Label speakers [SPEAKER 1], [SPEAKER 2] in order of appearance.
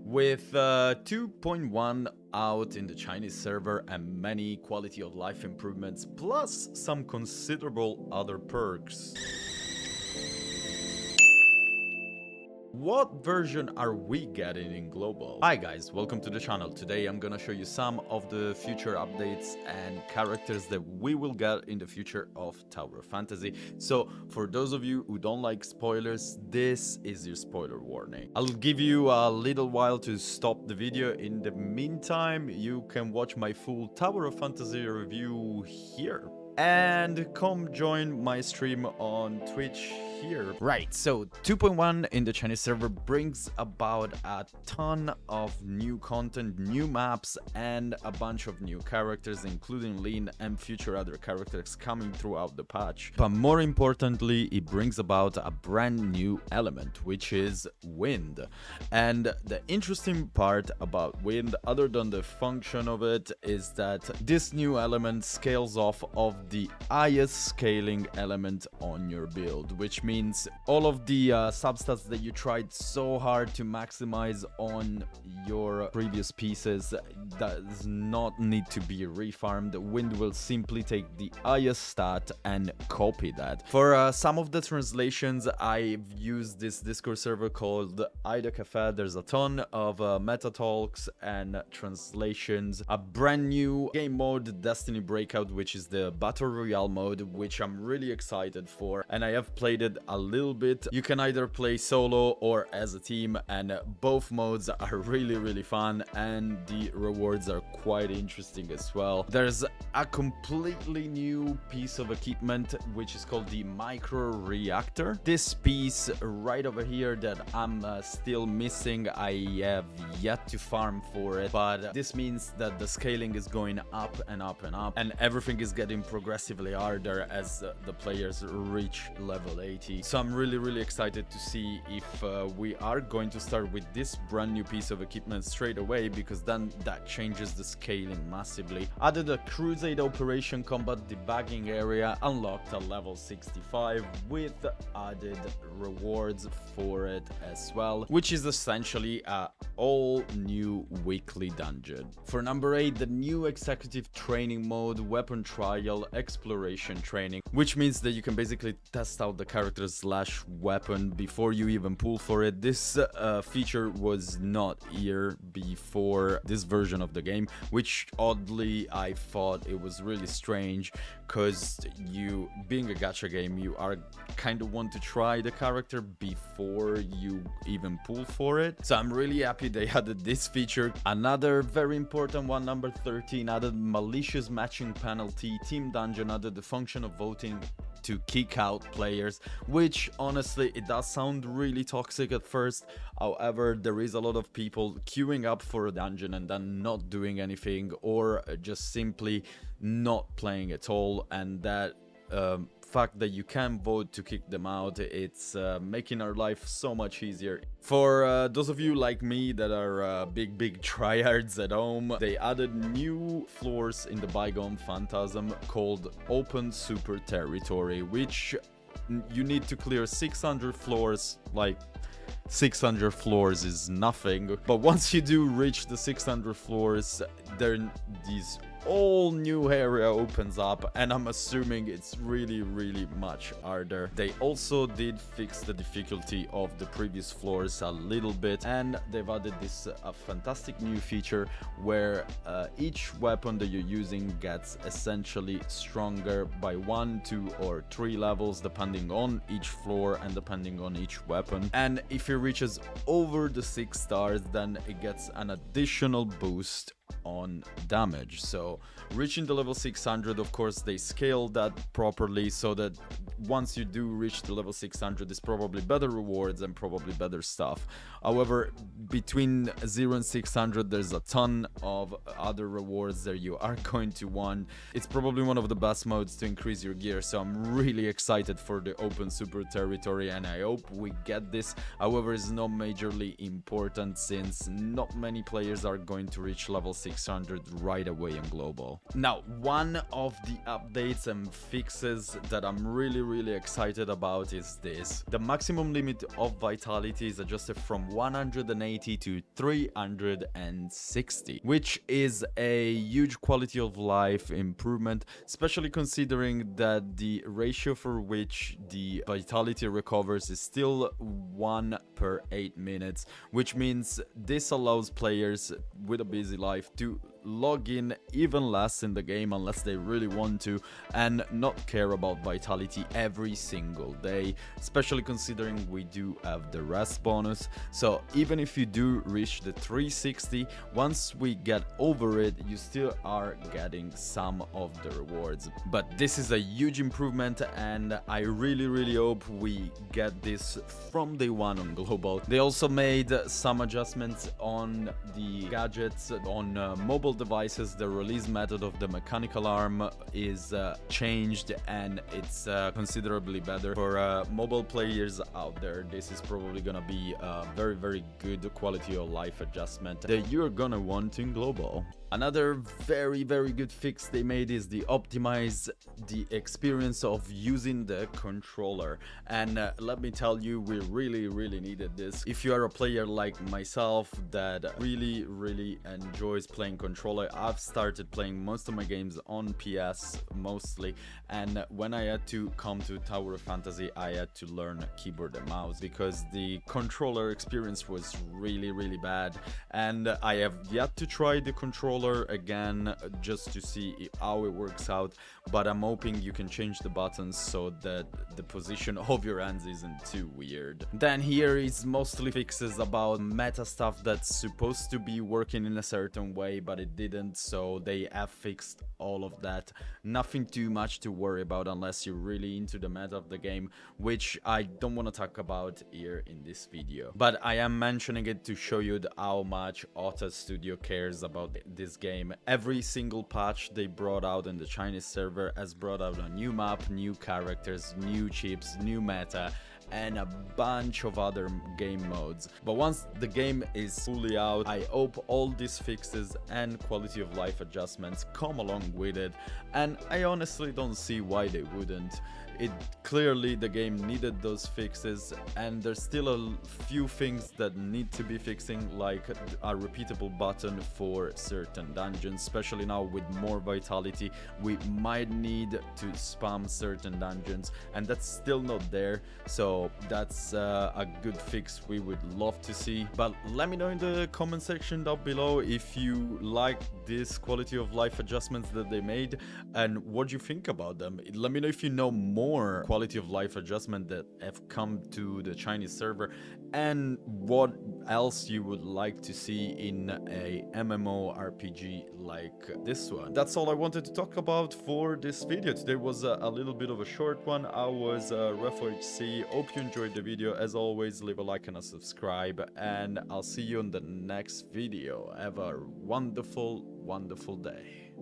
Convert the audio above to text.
[SPEAKER 1] With 2.1 out in the Chinese server and many quality of life improvements, plus some considerable other perks. What version are we getting in global? Hi guys, welcome to the channel. Today I'm gonna show you some of the future updates and characters that we will get in the future of Tower of Fantasy. So for those of you who don't like spoilers, this is your spoiler warning. I'll give you a little while to stop the video. In the meantime, you can watch my full Tower of Fantasy review here. And come join my stream on Twitch here. Right, so 2.1 in the Chinese server brings about a ton of new content, new maps, and a bunch of new characters, including Lin and future other characters coming throughout the patch. But more importantly, it brings about a brand new element, which is wind. And the interesting part about wind, other than the function of it, is that this new element scales off of the highest scaling element on your build, which means all of the substats that you tried so hard to maximize on your previous pieces does not need to be refarmed. Wind will simply take the highest stat and copy that. For some of the translations, I've used this Discord server called Aida Cafe. There's a ton of meta talks and translations. A brand new game mode, Destiny Breakout, which is the Battle Royale mode, which I'm really excited for, and I have played it a little bit. You can either play solo or as a team, and both modes are really fun, and the rewards are quite interesting as well. There's a completely new piece of equipment which is called the micro reactor. This piece right over here that I'm still missing, I have yet to farm for it, but this means that the scaling is going up and up and up, and everything is getting progressively harder as the players reach level 80. So I'm really excited to see if we are going to start with this brand new piece of equipment straight away, because then that changes the scaling massively. Added a crusade operation combat debugging area, unlocked a level 65 with added rewards for it as well, which is essentially a all new weekly dungeon. For number 8, the new executive training mode, weapon trial exploration training, which means that you can basically test out the character slash weapon before you even pull for it. This feature was not here before this version of the game, which oddly I thought it was really strange, because you, being a gacha game, you are kind of want to try the character before you even pull for it. So I'm really happy they added this feature. Another very important one, number 13, added malicious matching penalty. Team dungeon added the function of voting to kick out players, which honestly, it does sound really toxic at first. However, there is a lot of people queuing up for a dungeon and then not doing anything, or just simply not playing at all, and that fact that you can vote to kick them out, it's making our life so much easier. For those of you like me that are big tryhards at home, they added new floors in the Bygone Phantasm called Open Super Territory, which you need to clear 600 floors. Like, 600 floors is nothing, but once you do reach the 600 floors, then these all new area opens up, and I'm assuming it's really much harder. They also did fix the difficulty of the previous floors a little bit, and they've added this fantastic new feature where each weapon that you're using gets essentially stronger by 1, 2, or 3 levels depending on each floor and depending on each weapon. And if it reaches over the 6 stars, then it gets an additional boost on damage. So reaching the level 600, of course they scaled that properly so that once you do reach the level 600, there's probably better rewards and probably better stuff. However, between 0 and 600, there's a ton of other rewards that you are going to want. It's probably one of the best modes to increase your gear, so I'm really excited for the Open Super Territory, and I hope we get this. However, it's not majorly important since not many players are going to reach level 600 right away on global. Now, one of the updates and fixes that I'm really excited about is this. The maximum limit of vitality is adjusted from 180 to 360, which is a huge quality of life improvement, especially considering that the ratio for which the vitality recovers is still 1 per 8 minutes, which means this allows players with a busy life to log in even less in the game unless they really want to, and not care about vitality every single day, especially considering we do have the rest bonus. So even if you do reach the 360, once we get over it, you still are getting some of the rewards. But this is a huge improvement, and I really hope we get this from day one on global. They also made some adjustments on the gadgets on mobile devices. The release method of the mechanical arm is changed, and it's considerably better for mobile players out there. This is probably gonna be a very good quality of life adjustment that you're gonna want in global. Another very good fix they made is the optimize the experience of using the controller, and let me tell you, we really needed this. If you are a player like myself that really enjoys playing controller, I've started playing most of my games on PS mostly, and when I had to come to Tower of Fantasy, I had to learn keyboard and mouse because the controller experience was really bad, and I have yet to try the controller again just to see how it works out, but I'm hoping you can change the buttons so that the position of your hands isn't too weird. Then here is mostly fixes about meta stuff that's supposed to be working in a certain way, but it didn't, so they have fixed all of that. Nothing too much to worry about unless you're really into the meta of the game, which I don't want to talk about here in this video, but I am mentioning it to show you how much Ota Studio cares about this game. Every single patch they brought out in the Chinese server has brought out a new map, new characters, new chips, new meta, and a bunch of other game modes. But once the game is fully out, I hope all these fixes and quality of life adjustments come along with it, and I honestly don't see why they wouldn't. It clearly, the game needed those fixes, and there's still a few things that need to be fixing, like a repeatable button for certain dungeons, especially now with more vitality. We might need to spam certain dungeons, and that's still not there, so that's a good fix we would love to see. But let me know in the comment section down below if you like this quality of life adjustments that they made and what you think about them. Let me know if you know more quality of life adjustment that have come to the Chinese server, and what else you would like to see in a MMORPG like this one. That's all I wanted to talk about for this video. Today was a little bit of a short one. I was RefoHC. Hope you enjoyed the video. As always, leave a like and a subscribe, and I'll see you in the next video. Have a wonderful day.